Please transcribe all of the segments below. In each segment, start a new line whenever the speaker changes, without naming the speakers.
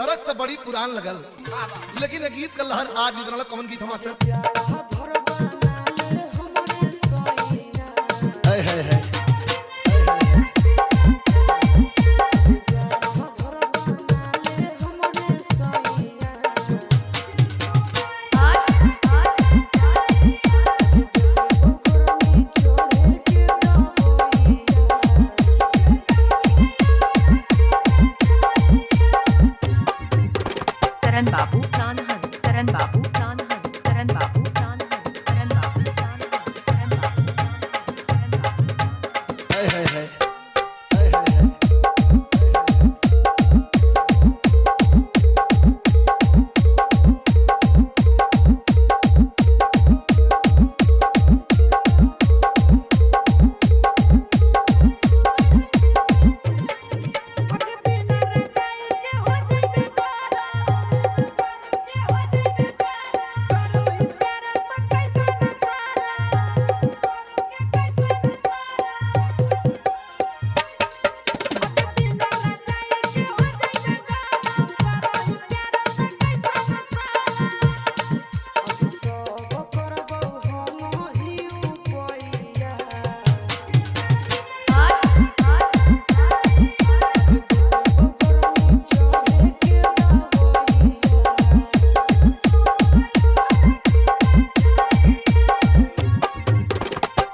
तरक तो बड़ी पुरान लगल, लेकिन ये गीत का लहर आज भी बनल। कौन गीत है मास्टर? है है
करण बाबू कानहन, करण बाबू कानहन, करण बाबू कानहन, करण बाबू कानहन, करण बाबू कानहन, करण बाबू
है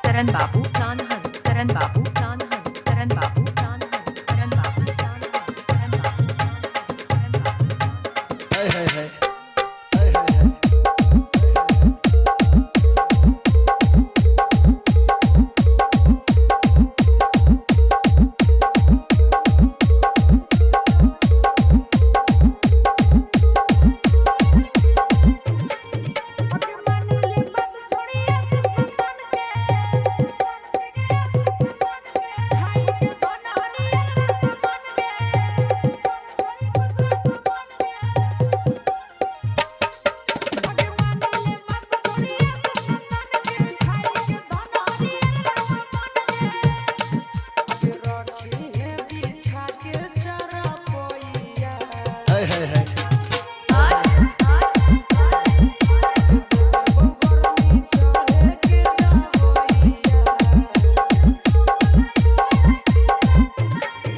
करण बाबू कानहन, करण बाबू कानहन, करण बाबू कानहन, करण बाबू कानहन, करण बाबू कानहन, करण बाबू
है है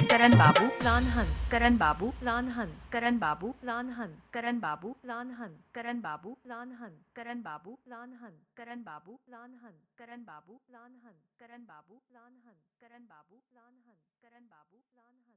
करण बाबू कानहन, करण बाबू कानहन, करण बाबू कानहन, करण बाबू कानहन, करण बाबू कानहन, करण बाबू कानहन, करण बाबू कानहन, करण बाबू कानहन, करण बाबू कानहन, करण बाबू कानहन, करण बाबू कानहन।